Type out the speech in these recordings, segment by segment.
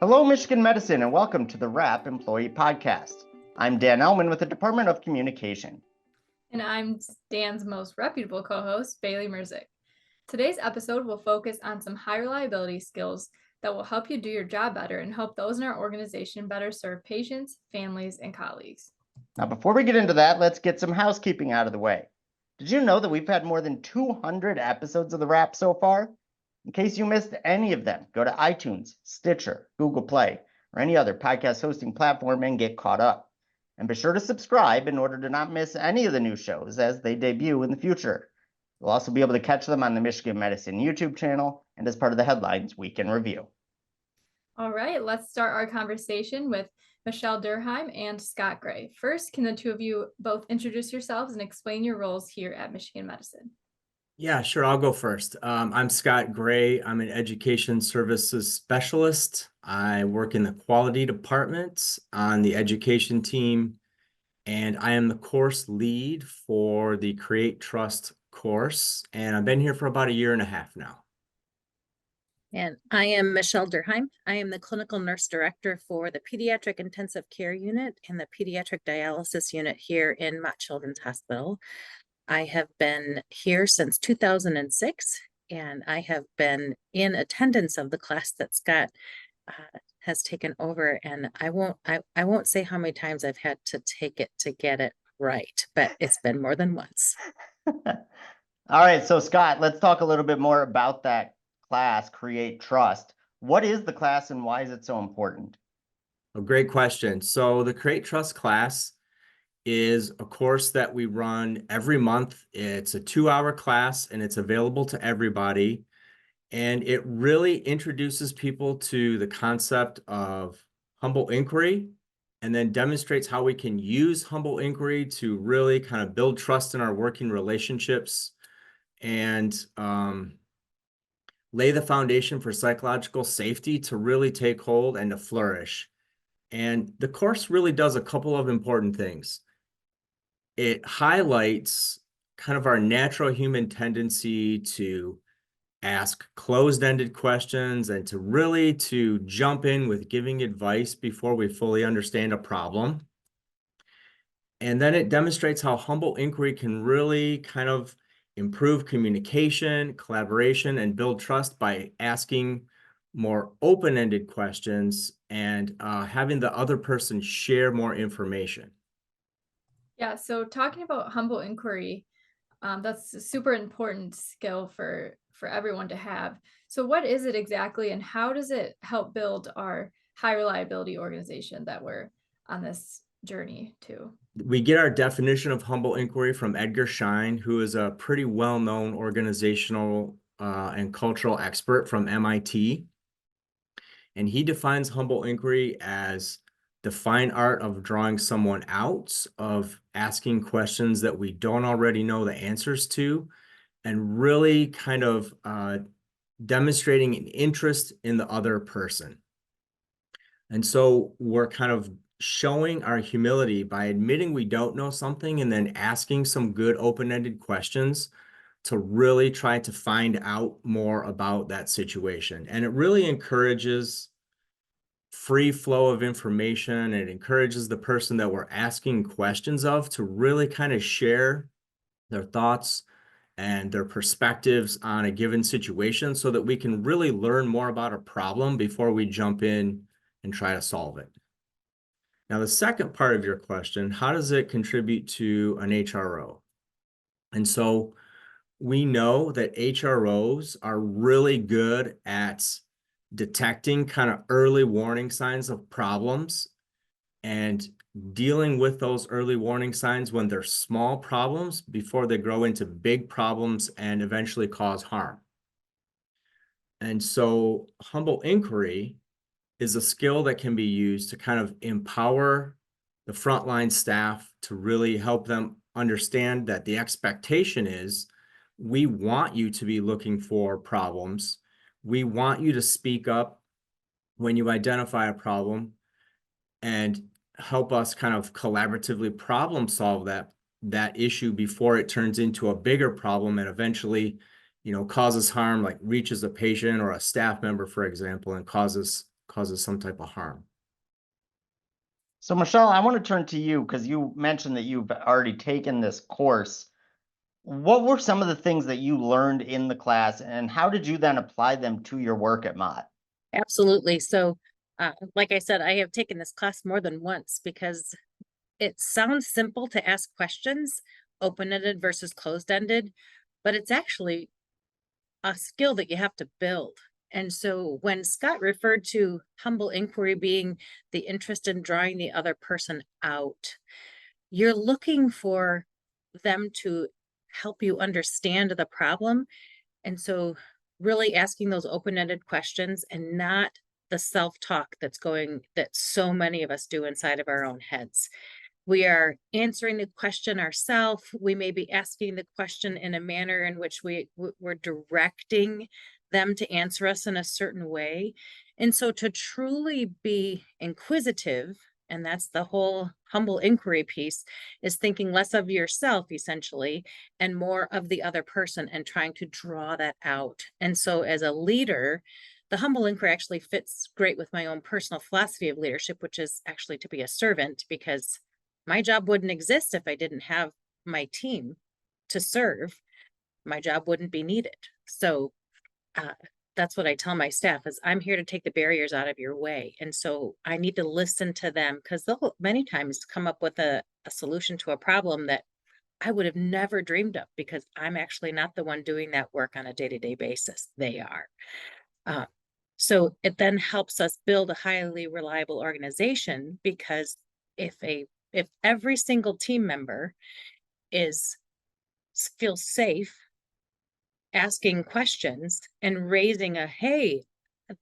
Hello, Michigan Medicine, and welcome to the WRAP Employee Podcast. I'm Dan Ellman with the Department of Communication. And I'm Dan's most reputable co-host, Bailey Merzick. Today's episode will focus on some high reliability skills that will help you do your job better and help those in our organization better serve patients, families, and colleagues. Now, before we get into that, let's get some housekeeping out of the way. Did you know that we've had more than 200 episodes of the WRAP so far? In case you missed any of them, go to iTunes, Stitcher, Google Play, or any other podcast hosting platform and get caught up. And be sure to subscribe in order to not miss any of the new shows as they debut in the future. You'll also be able to catch them on the Michigan Medicine YouTube channel and as part of the Headlines Week in Review. All right, let's start our conversation with Michelle Durheim and Scott Gray. First, can the two of you both introduce yourselves and explain your roles here at Michigan Medicine? Yeah, sure. I'll go first. I'm Scott Gray. I'm an education services specialist. I work in the quality department on the education team, and I am the course lead for the Create Trust course. And I've been here for about 1.5 years now. And I am Michelle Durheim. I am the clinical nurse director for the pediatric intensive care unit and the pediatric dialysis unit here in Mott Children's Hospital. I have been here since 2006, and I have been in attendance of the class that Scott has taken over. And I won't say how many times I've had to take it to get it right, but it's been more than once. All right, so Scott, let's talk a little bit more about that class, Create Trust. What is the class and why is it so important? A great question. So the Create Trust class is a course that we run every month. It's a 2-hour class and it's available to everybody. And it really introduces people to the concept of humble inquiry and then demonstrates how we can use humble inquiry to really kind of build trust in our working relationships and lay the foundation for psychological safety to really take hold and to flourish. And the course really does a couple of important things. It highlights kind of our natural human tendency to ask closed-ended questions and to jump in with giving advice before we fully understand a problem. And then it demonstrates how humble inquiry can really kind of improve communication, collaboration, and build trust by asking more open-ended questions and having the other person share more information. Yeah, so talking about humble inquiry, that's a super important skill for everyone to have. So what is it exactly, and how does it help build our high reliability organization that we're on this journey to? We get our definition of humble inquiry from Edgar Schein, who is a pretty well-known organizational and cultural expert from MIT. And he defines humble inquiry as the fine art of drawing someone out, of asking questions that we don't already know the answers to, and really kind of demonstrating an interest in the other person. And so we're kind of showing our humility by admitting we don't know something and then asking some good open-ended questions to really try to find out more about that situation. And it really encourages free flow of information. It encourages the person that we're asking questions of to really kind of share their thoughts and their perspectives on a given situation so that we can really learn more about a problem before we jump in and try to solve it. Now, the second part of your question, how does it contribute to an HRO? And so we know that HROs are really good at detecting kind of early warning signs of problems and dealing with those early warning signs when they're small problems before they grow into big problems and eventually cause harm. And so humble inquiry is a skill that can be used to kind of empower the frontline staff to really help them understand that the expectation is we want you to be looking for problems. We want you to speak up when you identify a problem and help us kind of collaboratively problem solve that issue before it turns into a bigger problem and eventually, causes harm, like reaches a patient or a staff member, for example, and causes causes some type of harm. So Michelle, I want to turn to you because you mentioned that you've already taken this course. What were some of the things that you learned in the class, and how did you then apply them to your work at Mott? Absolutely. So, like I said, I have taken this class more than once because it sounds simple to ask questions, open-ended versus closed-ended, but it's actually a skill that you have to build. And so when Scott referred to humble inquiry being the interest in drawing the other person out, you're looking for them to help you understand the problem. And so really asking those open-ended questions and not the self-talk that so many of us do inside of our own heads. We are answering the question ourselves. We may be asking the question in a manner in which we're directing them to answer us in a certain way. And so to truly be inquisitive, and that's the whole humble inquiry piece, is thinking less of yourself essentially and more of the other person and trying to draw that out. And so as a leader, the humble inquiry actually fits great with my own personal philosophy of leadership, which is actually to be a servant, because my job wouldn't exist if I didn't have my team to serve. My job wouldn't be needed. So that's what I tell my staff is I'm here to take the barriers out of your way. And so I need to listen to them because they'll many times come up with a solution to a problem that I would have never dreamed of because I'm actually not the one doing that work on a day-to-day basis. They are. So it then helps us build a highly reliable organization because if every single team member feels safe asking questions and raising hey,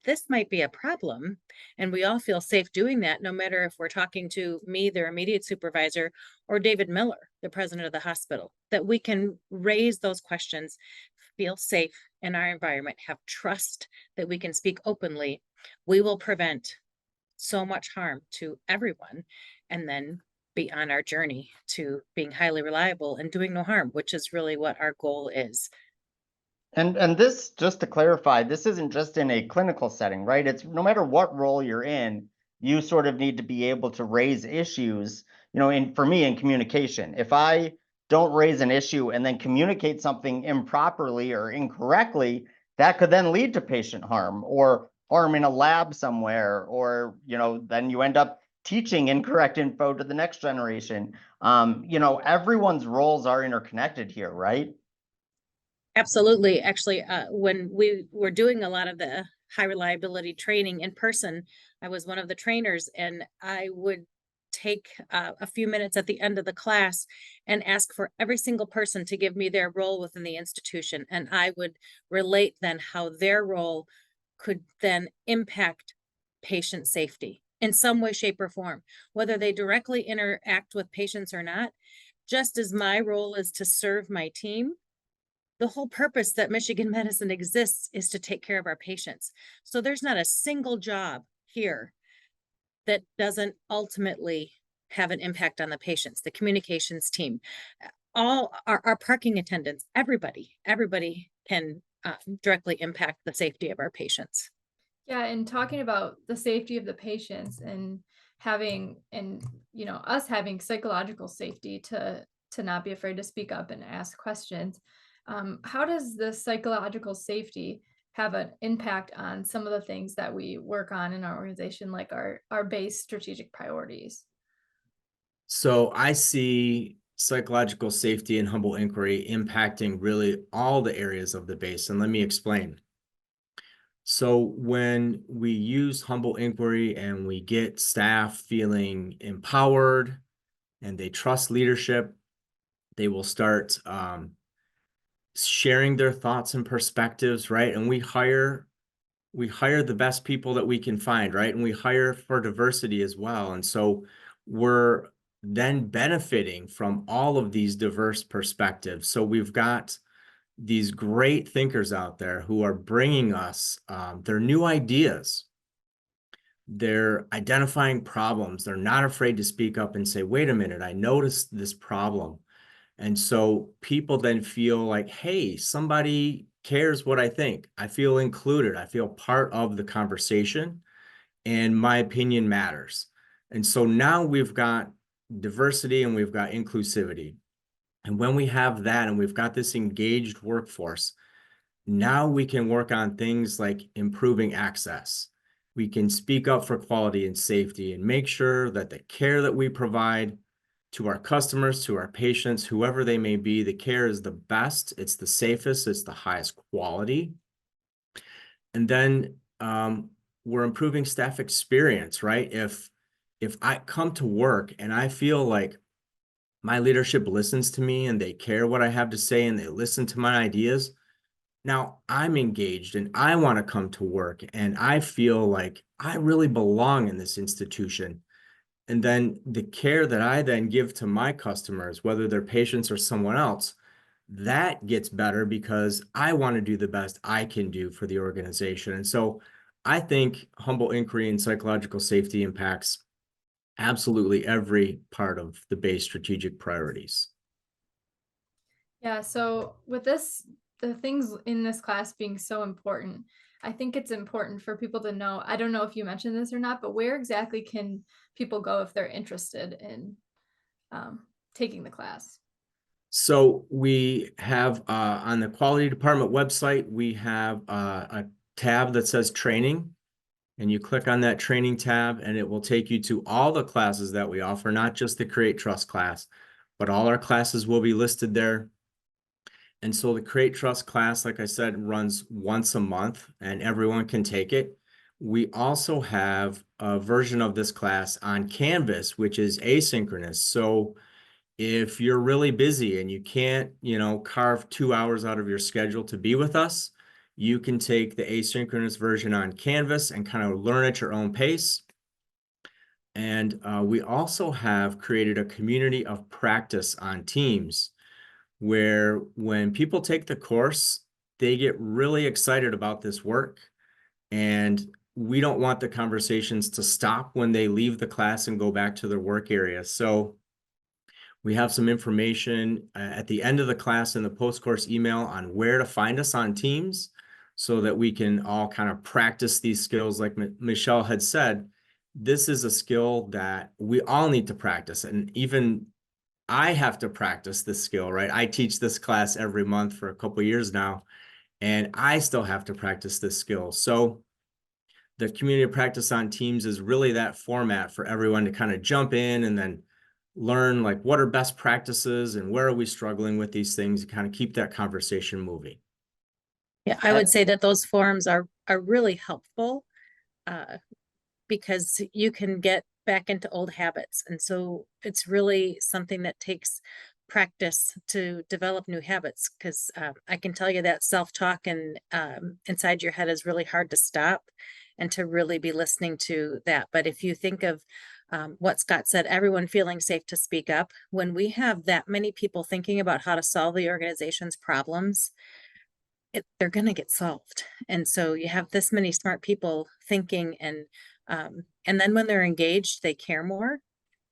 this might be a problem, and we all feel safe doing that, no matter if we're talking to me, their immediate supervisor, or David Miller, the president of the hospital, that we can raise those questions, feel safe in our environment, have trust that we can speak openly, we will prevent so much harm to everyone, and then be on our journey to being highly reliable and doing no harm, which is really what our goal is. And this, just to clarify, this isn't just in a clinical setting, right? It's no matter what role you're in, you sort of need to be able to raise issues, for me in communication. If I don't raise an issue and then communicate something improperly or incorrectly, that could then lead to patient harm or harm in a lab somewhere, or, then you end up teaching incorrect info to the next generation. Everyone's roles are interconnected here, right? Absolutely. Actually, when we were doing a lot of the high reliability training in person, I was one of the trainers, and I would take a few minutes at the end of the class and ask for every single person to give me their role within the institution. And I would relate then how their role could then impact patient safety in some way, shape, or form, whether they directly interact with patients or not. Just as my role is to serve my team, the whole purpose that Michigan Medicine exists is to take care of our patients. So there's not a single job here that doesn't ultimately have an impact on the patients, the communications team, all our parking attendants, everybody can directly impact the safety of our patients. Yeah, and talking about the safety of the patients and us having psychological safety to not be afraid to speak up and ask questions. How does the psychological safety have an impact on some of the things that we work on in our organization, like our base strategic priorities? So I see psychological safety and humble inquiry impacting really all the areas of the base. And let me explain. So when we use humble inquiry and we get staff feeling empowered and they trust leadership, they will start sharing their thoughts and perspectives, right? And we hire the best people that we can find, right? And we hire for diversity as well. And so we're then benefiting from all of these diverse perspectives. So we've got these great thinkers out there who are bringing us their new ideas. They're identifying problems. They're not afraid to speak up and say, wait a minute, I noticed this problem. And so people then feel like, hey, somebody cares what I think. I feel included. I feel part of the conversation. and my opinion matters. And so now we've got diversity and we've got inclusivity. And when we have that and we've got this engaged workforce, now we can work on things like improving access. We can speak up for quality and safety and make sure that the care that we provide to our customers, to our patients, whoever they may be, the care is the best, it's the safest, it's the highest quality. And then we're improving staff experience, right? If I come to work and I feel like my leadership listens to me and they care what I have to say and they listen to my ideas, now I'm engaged and I want to come to work and I feel like I really belong in this institution. And then the care that I then give to my customers, whether they're patients or someone else, that gets better because I want to do the best I can do for the organization. And so I think humble inquiry and psychological safety impacts absolutely every part of the base strategic priorities. Yeah, so with this, the things in this class being so important, I think it's important for people to know, I don't know if you mentioned this or not, but where exactly can people go if they're interested in taking the class? So we have on the quality department website, we have a tab that says training, and you click on that training tab and it will take you to all the classes that we offer, not just the Create Trust class, but all our classes will be listed there. And so the Create Trust class, like I said, runs once a month and everyone can take it. We also have a version of this class on Canvas, which is asynchronous. So if you're really busy and you can't, carve 2 hours out of your schedule to be with us, you can take the asynchronous version on Canvas and kind of learn at your own pace. And we also have created a community of practice on Teams, where when people take the course, they get really excited about this work. And we don't want the conversations to stop when they leave the class and go back to their work area. So we have some information at the end of the class in the post-course email on where to find us on Teams so that we can all kind of practice these skills. Like Michelle had said, this is a skill that we all need to practice. And even I have to practice this skill, right? I teach this class every month for a couple of years now, and I still have to practice this skill. So the community of practice on Teams is really that format for everyone to kind of jump in and then learn like what are best practices and where are we struggling with these things, and kind of keep that conversation moving. Yeah, I would say that those forums are really helpful because you can get back into old habits. And so it's really something that takes practice to develop new habits, because I can tell you that self-talk and inside your head is really hard to stop and to really be listening to that. But if you think of what Scott said, everyone feeling safe to speak up, when we have that many people thinking about how to solve the organization's problems, they're going to get solved. And so you have this many smart people thinking, and then when they're engaged, they care more.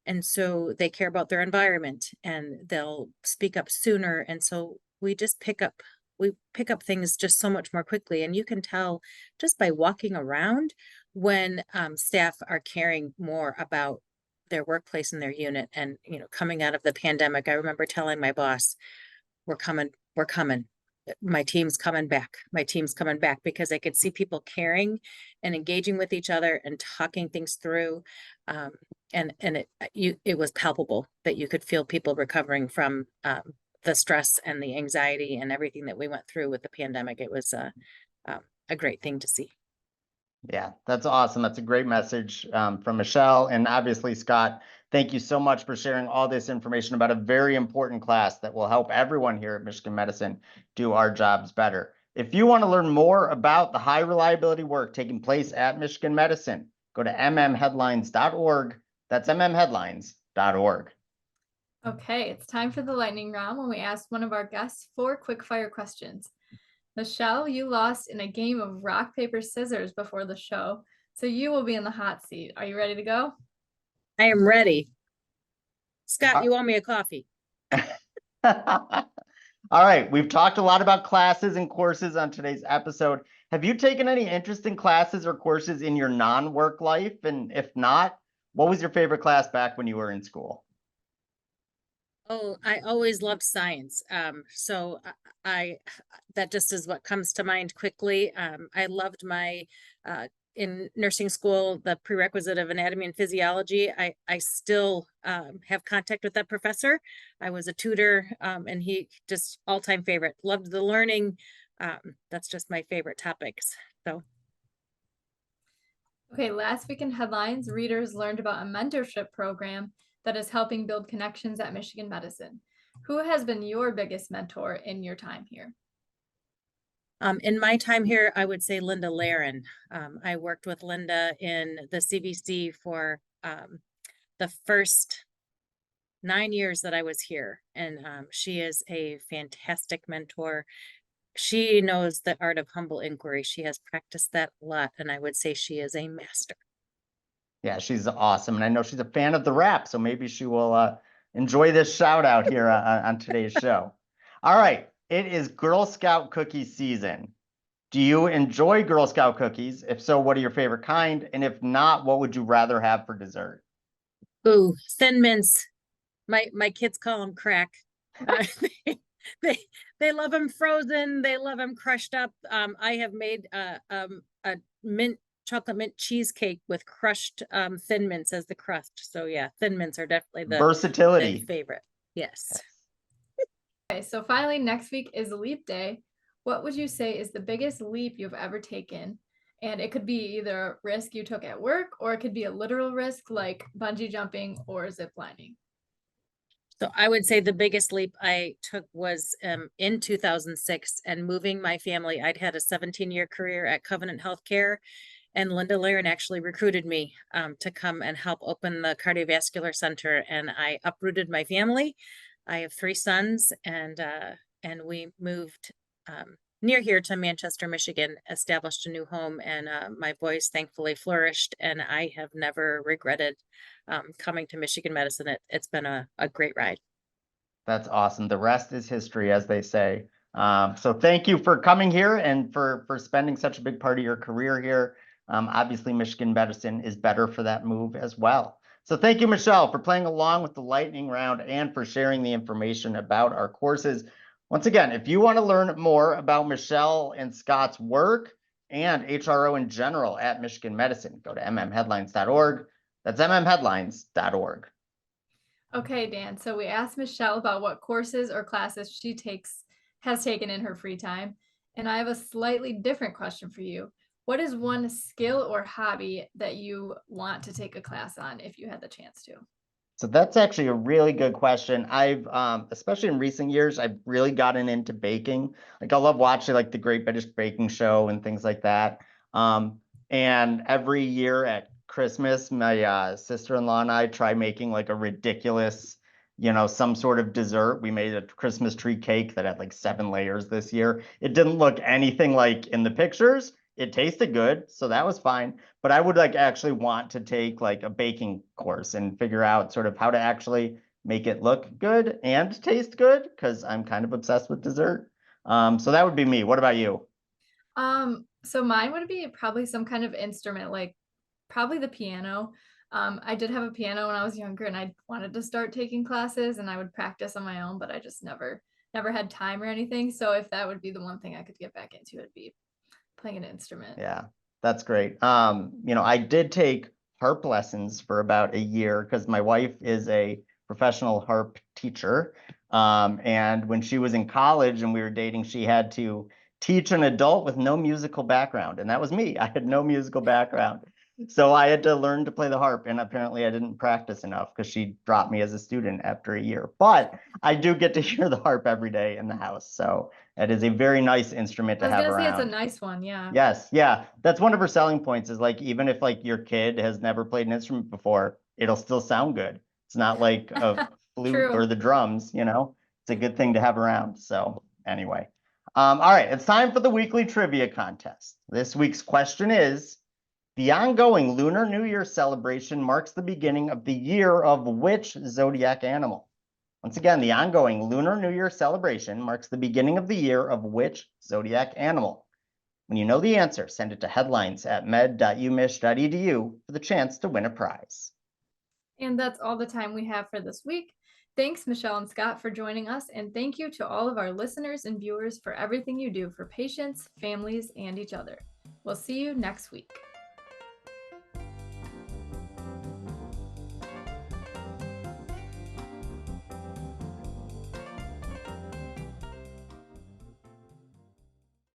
And so they care about their environment and they'll speak up sooner. And so we pick up things just so much more quickly. And you can tell just by walking around when staff are caring more about their workplace and their unit. And, coming out of the pandemic, I remember telling my boss, we're coming. My team's coming back, because I could see people caring and engaging with each other and talking things through. And it was palpable that you could feel people recovering from the stress and the anxiety and everything that we went through with the pandemic. It was a great thing to see. Yeah, that's awesome. That's a great message from Michelle, and obviously Scott. Thank you so much for sharing all this information about a very important class that will help everyone here at Michigan Medicine do our jobs better. If you want to learn more about the high reliability work taking place at Michigan Medicine, go to mmheadlines.org. That's mmheadlines.org. Okay, it's time for the lightning round when we ask one of our guests 4 quick fire questions. Michelle, you lost in a game of rock, paper, scissors before the show, so you will be in the hot seat. Are you ready to go? I am ready. Scott, you owe me a coffee. All right, we've talked a lot about classes and courses on today's episode. Have you taken any interesting classes or courses in your non-work life? And if not, what was your favorite class back when you were in school? Oh, I always loved science. So that just is what comes to mind quickly. I loved my, in nursing school, the prerequisite of anatomy and physiology. I still, have contact with that professor. I was a tutor, and he just all-time favorite. Loved the learning. That's just my favorite topics. So. Okay, last week in headlines, readers learned about a mentorship program that is helping build connections at Michigan Medicine. Who has been your biggest mentor in your time here? In my time here, I would say Linda Laren. I worked with Linda in the CVC for the first 9 years that I was here, and she is a fantastic mentor. She knows the art of humble inquiry. She has practiced that a lot, and I would say she is a master. Yeah, she's awesome. And I know she's a fan of the rap, so maybe she will enjoy this shout out here on today's show. All right, it is Girl Scout cookie season. Do you enjoy Girl Scout cookies? If so, what are your favorite kind? And if not, what would you rather have for dessert? Ooh, Thin Mints. My kids call them crack. They, they they love them frozen. They love them crushed up. I have made a chocolate mint cheesecake with crushed Thin Mints as the crust. So yeah, Thin Mints are definitely the Versatility. favorite. Yes. Okay, so finally, next week is Leap Day. What would you say is the biggest leap you've ever taken? And it could be either a risk you took at work, or it could be a literal risk like bungee jumping or zip lining. So I would say the biggest leap I took was in 2006 and moving my family. I'd had a 17-year career at Covenant Healthcare, and Linda Laren actually recruited me to come and help open the cardiovascular center. And I uprooted my family. I have 3 sons, and we moved near here to Manchester, Michigan, established a new home, and my boys thankfully flourished, and I have never regretted coming to Michigan Medicine. It's been a great ride. That's awesome. The rest is history, as they say. So thank you for coming here and for spending such a big part of your career here. Obviously, Michigan Medicine is better for that move as well. So thank you, Michelle, for playing along with the lightning round and for sharing the information about our courses. Once again, if you want to learn more about Michelle and Scott's work and HRO in general at Michigan Medicine, go to mmheadlines.org. That's mmheadlines.org. Okay, Dan. So we asked Michelle about what courses or classes she has taken in her free time. And I have a slightly different question for you. What is one skill or hobby that you want to take a class on if you had the chance to? So that's actually a really good question. I've, especially in recent years, I've really gotten into baking. Like I love watching like the Great British Baking Show and things like that. And every year at Christmas, my sister-in-law and I try making like a ridiculous, some sort of dessert. We made a Christmas tree cake that had like 7 layers this year. It didn't look anything like in the pictures. It tasted good, so that was fine. But I would like actually want to take like a baking course and figure out sort of how to actually make it look good and taste good, because I'm kind of obsessed with dessert. So that would be me. What about you? So mine would be probably some kind of instrument, like probably the piano. I did have a piano when I was younger, and I wanted to start taking classes, and I would practice on my own, but I just never had time or anything. So if that would be the one thing I could get back into, it'd be playing an instrument. Yeah, that's great. I did take harp lessons for about a year because my wife is a professional harp teacher. And when she was in college and we were dating, she had to teach an adult with no musical background. And that was me. I had no musical background. So I had to learn to play the harp, and apparently I didn't practice enough because she dropped me as a student after a year. But I do get to hear the harp every day in the house. So it is a very nice instrument to I was have gonna say around. it's a nice one, yeah. Yes, yeah. That's one of her selling points is like, even if like your kid has never played an instrument before, it'll still sound good. It's not like a flute True. or the drums, it's a good thing to have around. So anyway, all right, it's time for the weekly trivia contest. This week's question is, the ongoing Lunar New Year celebration marks the beginning of the year of which zodiac animal? Once again, the ongoing Lunar New Year celebration marks the beginning of the year of which zodiac animal? When you know the answer, send it to headlines@med.umich.edu for the chance to win a prize. And that's all the time we have for this week. Thanks, Michelle and Scott, for joining us. And thank you to all of our listeners and viewers for everything you do for patients, families, and each other. We'll see you next week.